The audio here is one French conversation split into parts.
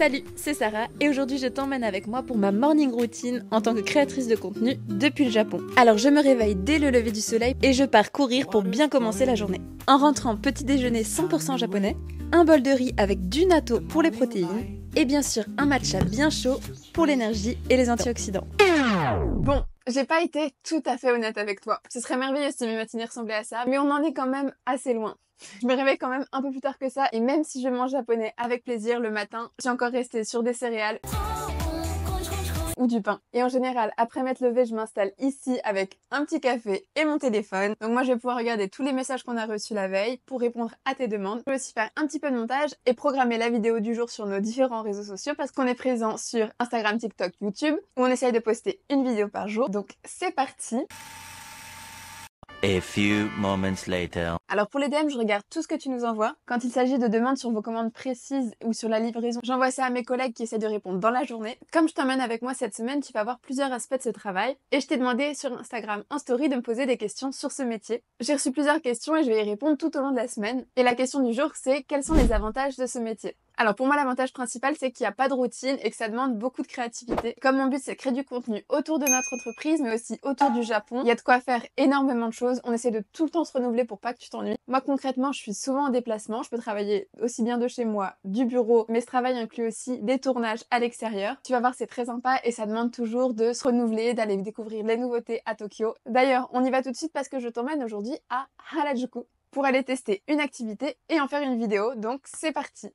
Salut, c'est Sarah et aujourd'hui je t'emmène avec moi pour ma morning routine en tant que créatrice de contenu depuis le Japon. Alors je me réveille dès le lever du soleil et je pars courir pour bien commencer la journée. En rentrant, petit déjeuner 100% japonais, un bol de riz avec du natto pour les protéines et bien sûr un matcha bien chaud pour l'énergie et les antioxydants. Bon, j'ai pas été tout à fait honnête avec toi. Ce serait merveilleux si mes matinées ressemblaient à ça, mais on en est quand même assez loin. Je me réveille quand même un peu plus tard que ça et même si je mange japonais avec plaisir le matin, j'ai encore resté sur des céréales ou du pain. Et en général, après m'être levée, je m'installe ici avec un petit café et mon téléphone. Donc moi, je vais pouvoir regarder tous les messages qu'on a reçus la veille pour répondre à tes demandes. Je vais aussi faire un petit peu de montage et programmer la vidéo du jour sur nos différents réseaux sociaux parce qu'on est présent sur Instagram, TikTok, YouTube où on essaye de poster une vidéo par jour. Donc c'est parti. A few moments later. Alors pour les DM, je regarde tout ce que tu nous envoies. Quand il s'agit de demandes sur vos commandes précises ou sur la livraison, j'envoie ça à mes collègues qui essaient de répondre dans la journée. Comme je t'emmène avec moi cette semaine, tu vas voir plusieurs aspects de ce travail. Et je t'ai demandé sur Instagram en story de me poser des questions sur ce métier. J'ai reçu plusieurs questions et je vais y répondre tout au long de la semaine. Et la question du jour, c'est quels sont les avantages de ce métier ? Alors pour moi, l'avantage principal, c'est qu'il n'y a pas de routine et que ça demande beaucoup de créativité. Comme mon but, c'est de créer du contenu autour de notre entreprise, mais aussi autour du Japon. Il y a de quoi faire énormément de choses. On essaie de tout le temps se renouveler pour pas que tu t'ennuies. Moi, concrètement, je suis souvent en déplacement. Je peux travailler aussi bien de chez moi, du bureau, mais ce travail inclut aussi des tournages à l'extérieur. Tu vas voir, c'est très sympa et ça demande toujours de se renouveler, d'aller découvrir les nouveautés à Tokyo. D'ailleurs, on y va tout de suite parce que je t'emmène aujourd'hui à Harajuku pour aller tester une activité et en faire une vidéo. Donc, c'est parti.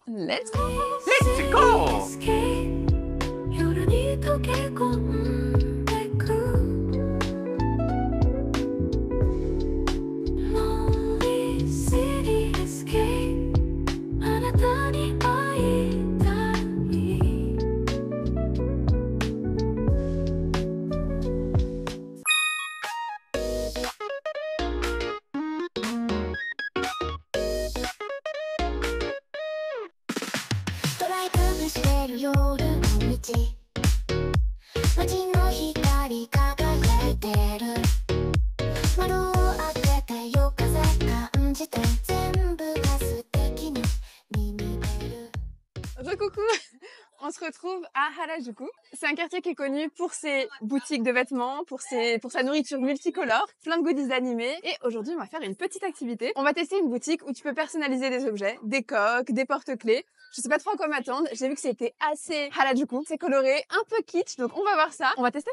Let's go! Let's go! Coucou, on se retrouve à Harajuku. C'est un quartier qui est connu pour ses boutiques de vêtements, pour sa nourriture multicolore, plein de goodies animés. Et aujourd'hui, on va faire une petite activité. On va tester une boutique où tu peux personnaliser des objets, des coques, des porte-clés. Je sais pas trop à quoi m'attendre. J'ai vu que c'était assez Harajuku. C'est coloré, un peu kitsch, donc on va voir ça. On va tester.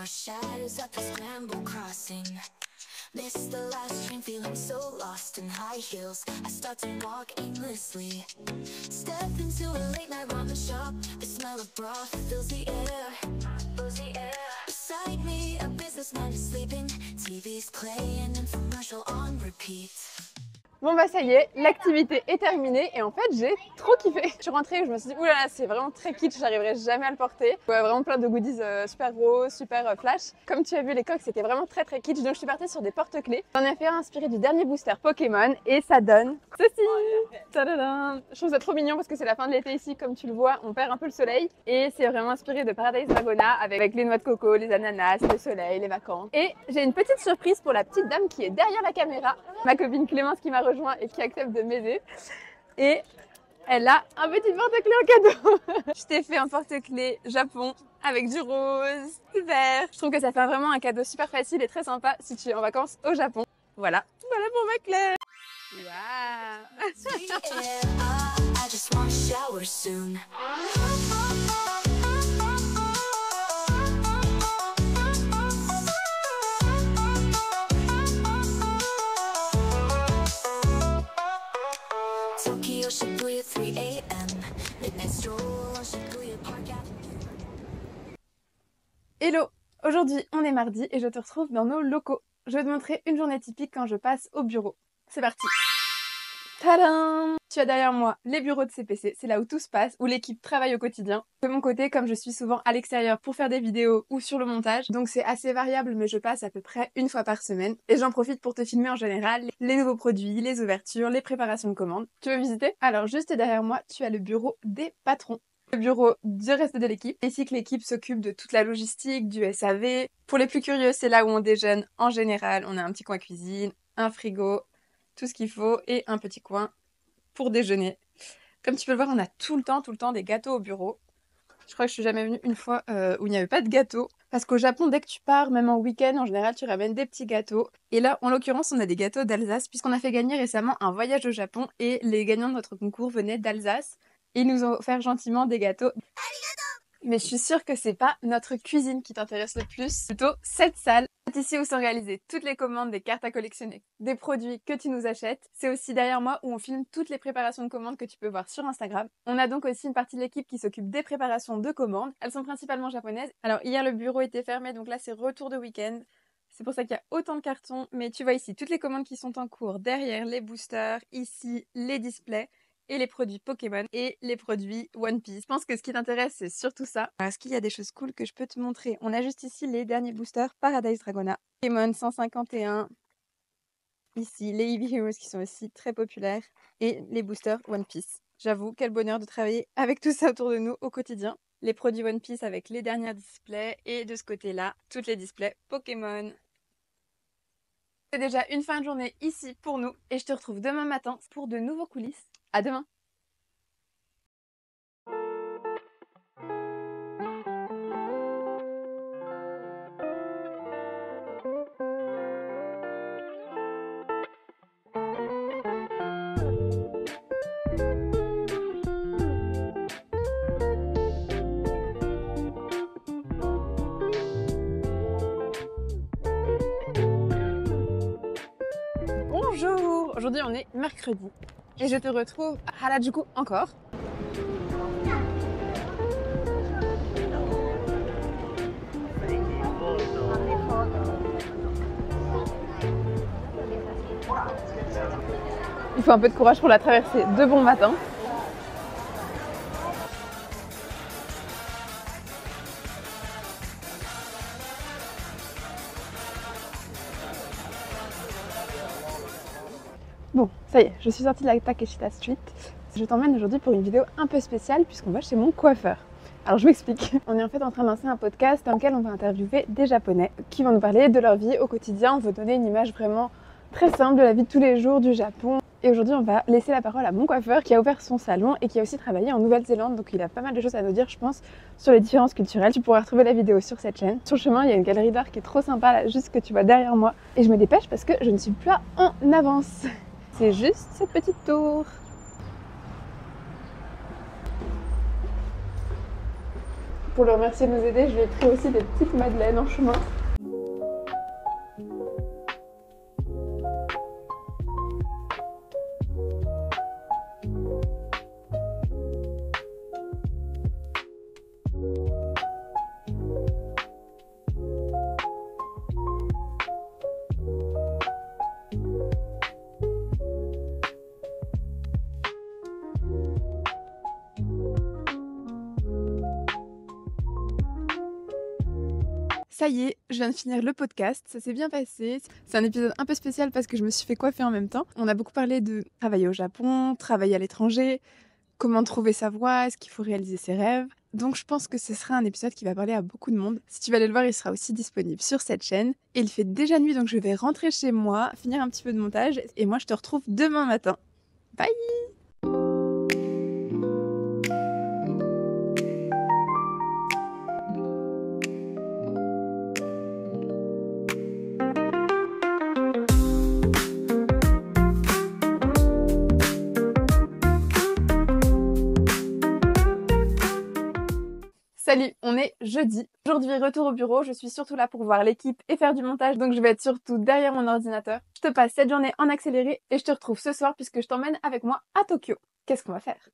Shadows at the scramble crossing. Missed the last train, feeling so lost in high heels. I start to walk aimlessly. Step into a late night ramen shop. The smell of broth fills the air. Beside me, a businessman is sleeping. TV's playing, infomercial on repeat. Bon bah ça y est, l'activité est terminée et en fait j'ai trop kiffé. Je suis rentrée et je me suis dit oulala, c'est vraiment très kitsch, j'arriverai jamais à le porter. Ouais, vraiment plein de goodies super gros, super flash. Comme tu as vu les coques, c'était vraiment très kitsch, donc je suis partie sur des porte-clés. J'en ai fait un inspiré du dernier booster Pokémon et ça donne ceci. Tadadam. Je trouve ça trop mignon parce que c'est la fin de l'été ici, comme tu le vois, on perd un peu le soleil et c'est vraiment inspiré de Paradise Dragona avec les noix de coco, les ananas, le soleil, les vacances. Et j'ai une petite surprise pour la petite dame qui est derrière la caméra, ma copine Clémence qui m'a rejoint et qui accepte de m'aider. Et elle a un petit porte-clés en cadeau. Je t'ai fait un porte-clés Japon avec du rose, du vert. Je trouve que ça fait vraiment un cadeau super facile et très sympa si tu es en vacances au Japon. Voilà pour ma clé. Hello, aujourd'hui on est mardi et je te retrouve dans nos locaux. Je vais te montrer une journée typique quand je passe au bureau. C'est parti. Tadam! Tu as derrière moi les bureaux de CPC, c'est là où tout se passe, où l'équipe travaille au quotidien. De mon côté, comme je suis souvent à l'extérieur pour faire des vidéos ou sur le montage, donc c'est assez variable mais je passe à peu près une fois par semaine. Et j'en profite pour te filmer en général les nouveaux produits, les ouvertures, les préparations de commandes. Tu veux visiter? Alors juste derrière moi, tu as le bureau des patrons. Le bureau du reste de l'équipe. Ici que l'équipe s'occupe de toute la logistique, du SAV. Pour les plus curieux, c'est là où on déjeune en général. On a un petit coin cuisine, un frigo, tout ce qu'il faut et un petit coin pour déjeuner. Comme tu peux le voir, on a tout le temps des gâteaux au bureau. Je crois que je suis jamais venue une fois où il n'y avait pas de gâteau. Parce qu'au Japon, dès que tu pars, même en week-end, en général, tu ramènes des petits gâteaux. Et là, en l'occurrence, on a des gâteaux d'Alsace, puisqu'on a fait gagner récemment un voyage au Japon et les gagnants de notre concours venaient d'Alsace. Ils nous ont offert gentiment des gâteaux. Mais je suis sûre que c'est pas notre cuisine qui t'intéresse le plus, plutôt cette salle. C'est ici où sont réalisées toutes les commandes des cartes à collectionner, des produits que tu nous achètes. C'est aussi derrière moi où on filme toutes les préparations de commandes que tu peux voir sur Instagram. On a donc aussi une partie de l'équipe qui s'occupe des préparations de commandes. Elles sont principalement japonaises. Alors hier le bureau était fermé, donc là c'est retour de week-end. C'est pour ça qu'il y a autant de cartons. Mais tu vois ici toutes les commandes qui sont en cours. Derrière les boosters, ici les displays et les produits Pokémon et les produits One Piece. Je pense que ce qui t'intéresse, c'est surtout ça. Alors, est-ce qu'il y a des choses cool que je peux te montrer? On a juste ici les derniers boosters Paradise Dragona, Pokémon 151, ici les Eevee Heroes qui sont aussi très populaires et les boosters One Piece. J'avoue, quel bonheur de travailler avec tout ça autour de nous au quotidien. Les produits One Piece avec les derniers displays et de ce côté-là, toutes les displays Pokémon. C'est déjà une fin de journée ici pour nous et je te retrouve demain matin pour de nouveaux coulisses. À demain! Bonjour! Aujourd'hui on est mercredi et je te retrouve à Harajuku encore. Il faut un peu de courage pour la traverser de bon matin. Bon, ça y est, je suis sortie de la Takeshita Street. Je t'emmène aujourd'hui pour une vidéo un peu spéciale puisqu'on va chez mon coiffeur. Alors je m'explique. On est en fait en train de lancer un podcast dans lequel on va interviewer des Japonais qui vont nous parler de leur vie au quotidien. On veut donner une image vraiment très simple de la vie de tous les jours du Japon. Et aujourd'hui on va laisser la parole à mon coiffeur qui a ouvert son salon et qui a aussi travaillé en Nouvelle-Zélande. Donc il a pas mal de choses à nous dire je pense sur les différences culturelles. Tu pourras retrouver la vidéo sur cette chaîne. Sur le chemin il y a une galerie d'art qui est trop sympa là, juste que tu vois derrière moi. Et je me dépêche parce que je ne suis plus en avance. C'est juste cette petite tour. Pour le remercier de nous aider, je lui ai pris aussi des petites madeleines en chemin. Ça y est, je viens de finir le podcast, ça s'est bien passé. C'est un épisode un peu spécial parce que je me suis fait coiffer en même temps. On a beaucoup parlé de travailler au Japon, travailler à l'étranger, comment trouver sa voie, est-ce qu'il faut réaliser ses rêves. Donc je pense que ce sera un épisode qui va parler à beaucoup de monde. Si tu vas aller le voir, il sera aussi disponible sur cette chaîne. Et il fait déjà nuit, donc je vais rentrer chez moi, finir un petit peu de montage. Et moi, je te retrouve demain matin. Bye! Salut, on est jeudi. Aujourd'hui, retour au bureau. Je suis surtout là pour voir l'équipe et faire du montage, donc je vais être surtout derrière mon ordinateur. Je te passe cette journée en accéléré et je te retrouve ce soir puisque je t'emmène avec moi à Tokyo. Qu'est-ce qu'on va faire?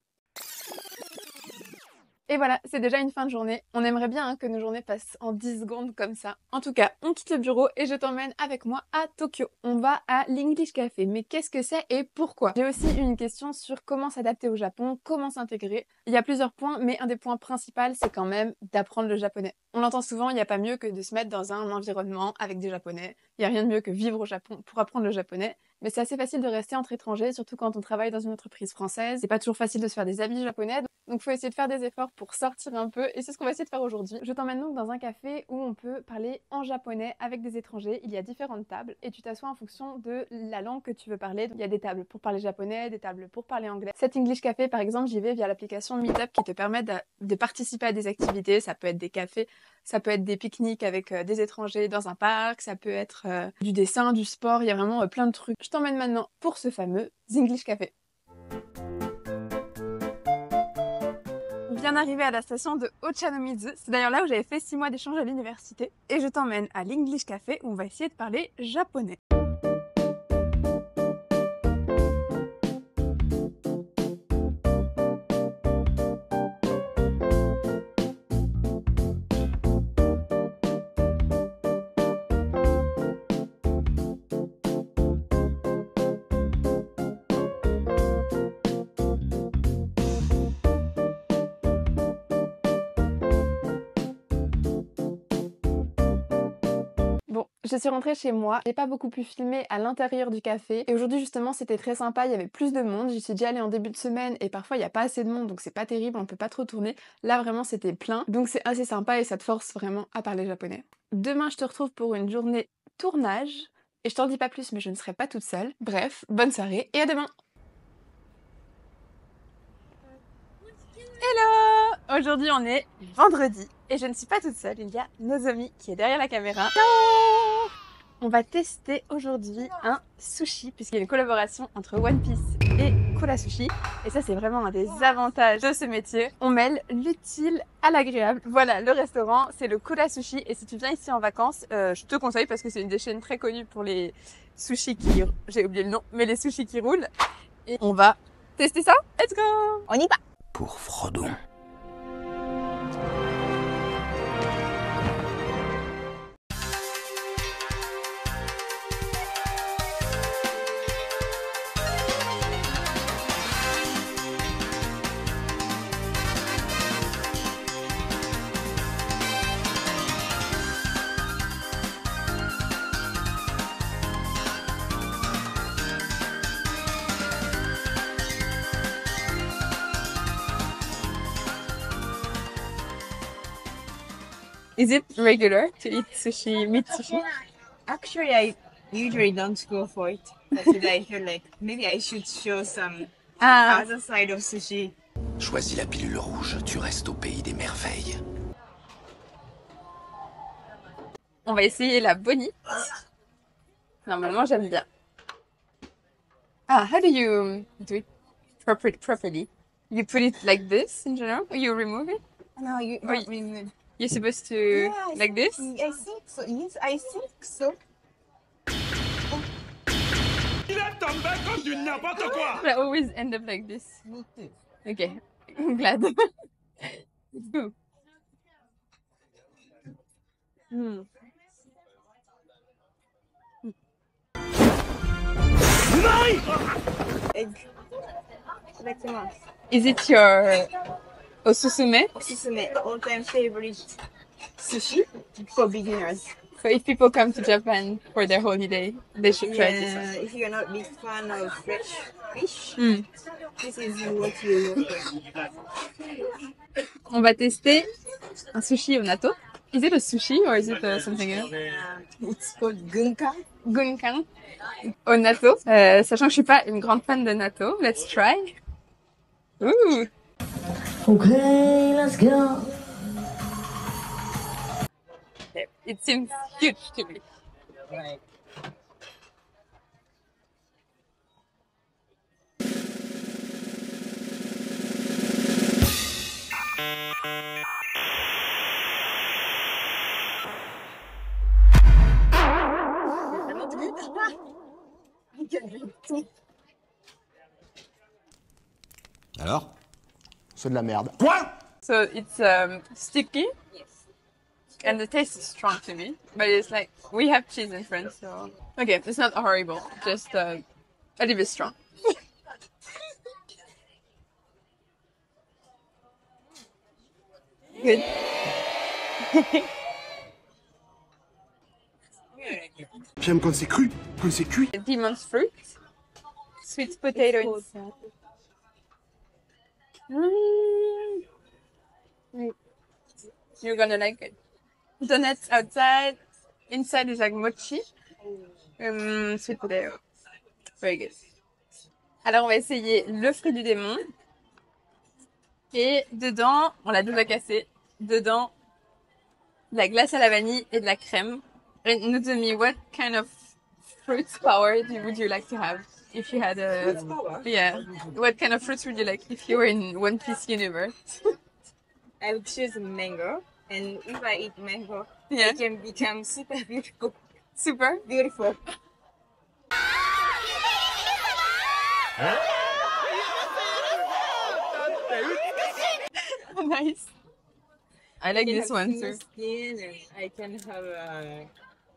Et voilà, c'est déjà une fin de journée. On aimerait bien que nos journées passent en 10 secondes comme ça. En tout cas, on quitte le bureau et je t'emmène avec moi à Tokyo. On va à l'English Café. Mais qu'est-ce que c'est et pourquoi? J'ai aussi une question sur comment s'adapter au Japon, comment s'intégrer. Il y a plusieurs points, mais un des points principaux, c'est quand même d'apprendre le japonais. On l'entend souvent, il n'y a pas mieux que de se mettre dans un environnement avec des Japonais. Il n'y a rien de mieux que vivre au Japon pour apprendre le japonais. Mais c'est assez facile de rester entre étrangers, surtout quand on travaille dans une entreprise française. C'est pas toujours facile de se faire des amis japonais, donc faut essayer de faire des efforts pour sortir un peu, et c'est ce qu'on va essayer de faire aujourd'hui. Je t'emmène donc dans un café où on peut parler en japonais avec des étrangers. Il y a différentes tables, et tu t'assois en fonction de la langue que tu veux parler. Il y a des tables pour parler japonais, des tables pour parler anglais. Cet English Café, par exemple, j'y vais via l'application Meetup qui te permet de participer à des activités. Ça peut être des cafés, ça peut être des pique-niques avec des étrangers dans un parc, ça peut être du dessin, du sport, il y a vraiment plein de trucs. Je t'emmène maintenant pour ce fameux English Café. Bien arrivé à la station de Ochanomizu, c'est d'ailleurs là où j'avais fait 6 mois d'échange à l'université, et je t'emmène à l'English Café où on va essayer de parler japonais. Bon, je suis rentrée chez moi, j'ai pas beaucoup pu filmer à l'intérieur du café, et aujourd'hui justement c'était très sympa, il y avait plus de monde, j'y suis déjà allée en début de semaine et parfois il n'y a pas assez de monde donc c'est pas terrible, on peut pas trop tourner. Là vraiment c'était plein, donc c'est assez sympa et ça te force vraiment à parler japonais. Demain je te retrouve pour une journée tournage, et je t'en dis pas plus mais je ne serai pas toute seule. Bref, bonne soirée et à demain. Hello! Aujourd'hui on est vendredi et je ne suis pas toute seule, il y a Nozomi qui est derrière la caméra. On va tester aujourd'hui un sushi puisqu'il y a une collaboration entre One Piece et Kura Sushi, et ça c'est vraiment un des avantages de ce métier. On mêle l'utile à l'agréable. Voilà, le restaurant c'est le Kura Sushi, et si tu viens ici en vacances, je te conseille parce que c'est une des chaînes très connues pour les sushis qui... j'ai oublié le nom, mais les sushis qui roulent. Et on va tester ça. Let's go! On y va! Pour Frodon. Is it regular to eat sushi, meat sushi? Actually, I usually don't go for it. But today I feel like maybe I should show some Ah, other side of sushi. Choisis la pilule rouge, tu restes au pays des merveilles. on va essayer la bonite. Normalement, j'aime bien. Ah, how do you do it properly? You put it like this in general, or you remove it? No, you Or not remove. you're supposed to Yeah, like this? I think so. Yes, I think so. I always end up like this. Okay, I'm glad. Let's go. Egg. Exactement. Is it your osusume? Susume, all-time favorite sushi for beginners. So if people come to Japan for their holiday, they should try this one. If you're not a big fan of fresh fish, Mm. this is what you look for. On va tester un sushi au natto. Is it a sushi or is it something else? It's called gunkan. Gunkan au natto. Sachant que je suis pas une grande fan de natto, let's try. Ooh. Okay, let's go. It seems huge to me. Alors? C'est de la merde. So it's sticky. Yes. And the taste is strong to me, but it's like we have cheese in France, so okay, it's not horrible, just a little bit strong. Good. J'aime quand c'est cru, quand c'est cuit. Demon's fruit. Sweet potato. You're gonna like it. Donuts outside. Inside is like mochi. Sweet potato. Very good. Alors on va essayer le fruit du démon. Et dedans, on l'a déjà cassé. Dedans, de la glace à la vanille et de la crème. And now tell me, what kind of fruit power would you like to have if you had a... Yeah. What kind of fruits would you like if you were in One Piece universe? I would choose mango, and if I eat mango, Yeah. I can become super beautiful. Super. Beautiful. Nice. I like I can this have one smooth too. skin, and I can have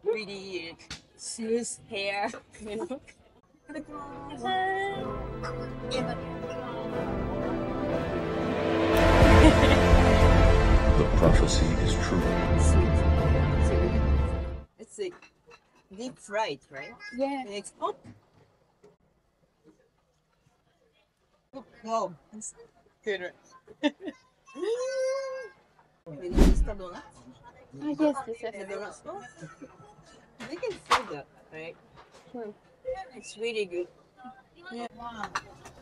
really smooth hair. You know. The prophecy is true. It's like deep fried, right? Yeah. And it's oh. Wow, it's good. Right? You know this donut? Ah, yes, yes, The yes. donuts. Oh, they can sell that, right? It's really good. Yeah. Wow.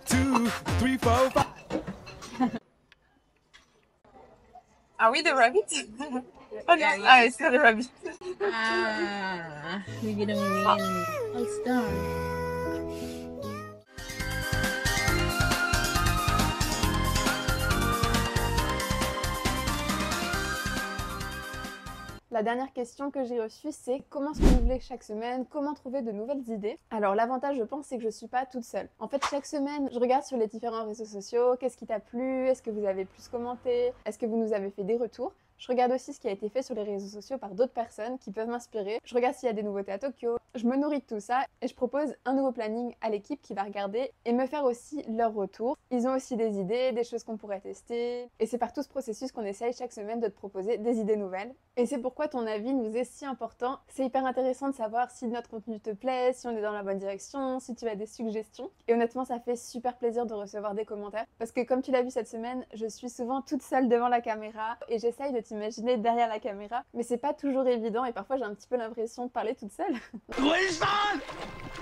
2, 3, 4, 5. Are we the rabbit? Oh no, ah, it's not a rabbit. Ah, we're gonna win. It's done. La dernière question que j'ai reçue, c'est comment se renouveler chaque semaine, comment trouver de nouvelles idées. Alors l'avantage, je pense, c'est que je suis pas toute seule. En fait, chaque semaine, je regarde sur les différents réseaux sociaux, qu'est-ce qui t'a plu, est-ce que vous avez plus commenté, est-ce que vous nous avez fait des retours. Je regarde aussi ce qui a été fait sur les réseaux sociaux par d'autres personnes qui peuvent m'inspirer. Je regarde s'il y a des nouveautés à Tokyo. Je me nourris de tout ça et je propose un nouveau planning à l'équipe qui va regarder et me faire aussi leur retour. Ils ont aussi des idées, des choses qu'on pourrait tester. Et c'est par tout ce processus qu'on essaye chaque semaine de te proposer des idées nouvelles. Et c'est pourquoi ton avis nous est si important. C'est hyper intéressant de savoir si notre contenu te plaît, si on est dans la bonne direction, si tu as des suggestions. Et honnêtement, ça fait super plaisir de recevoir des commentaires. Parce que comme tu l'as vu cette semaine, je suis souvent toute seule devant la caméra et j'essaye de t'imaginer derrière la caméra. Mais c'est pas toujours évident et parfois j'ai un petit peu l'impression de parler toute seule. Wilson!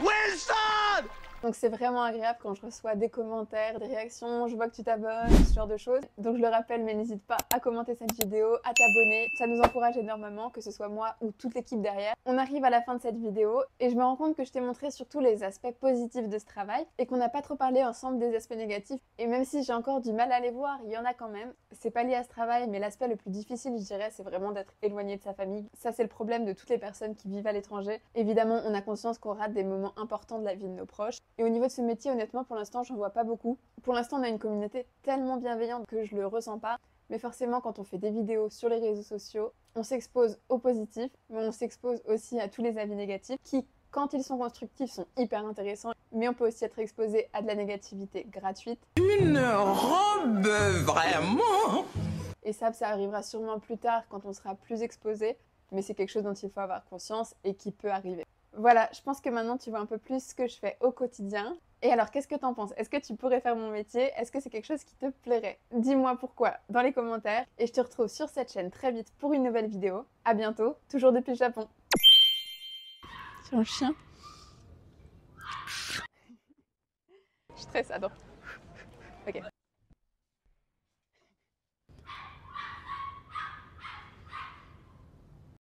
Wilson! Donc c'est vraiment agréable quand je reçois des commentaires, des réactions, je vois que tu t'abonnes, ce genre de choses. Donc je le rappelle, mais n'hésite pas à commenter cette vidéo, à t'abonner. Ça nous encourage énormément, que ce soit moi ou toute l'équipe derrière. On arrive à la fin de cette vidéo et je me rends compte que je t'ai montré surtout les aspects positifs de ce travail et qu'on n'a pas trop parlé ensemble des aspects négatifs. Et même si j'ai encore du mal à les voir, il y en a quand même. C'est pas lié à ce travail, mais l'aspect le plus difficile, je dirais, c'est vraiment d'être éloigné de sa famille. Ça, c'est le problème de toutes les personnes qui vivent à l'étranger. Évidemment, on a conscience qu'on rate des moments importants de la vie de nos proches. Et au niveau de ce métier, honnêtement, pour l'instant, j'en vois pas beaucoup. Pour l'instant, on a une communauté tellement bienveillante que je le ressens pas. Mais forcément, quand on fait des vidéos sur les réseaux sociaux, on s'expose au positif, mais on s'expose aussi à tous les avis négatifs qui, quand ils sont constructifs, sont hyper intéressants. Mais on peut aussi être exposé à de la négativité gratuite. Une robe, vraiment? Et ça arrivera sûrement plus tard quand on sera plus exposé. Mais c'est quelque chose dont il faut avoir conscience et qui peut arriver. Voilà, je pense que maintenant tu vois un peu plus ce que je fais au quotidien. Et alors, qu'est-ce que t'en penses? Est-ce que tu pourrais faire mon métier? Est-ce que c'est quelque chose qui te plairait? Dis-moi pourquoi dans les commentaires. Et je te retrouve sur cette chaîne très vite pour une nouvelle vidéo. À bientôt, toujours depuis le Japon. C'est un chien. Je stresse, attends. Ok.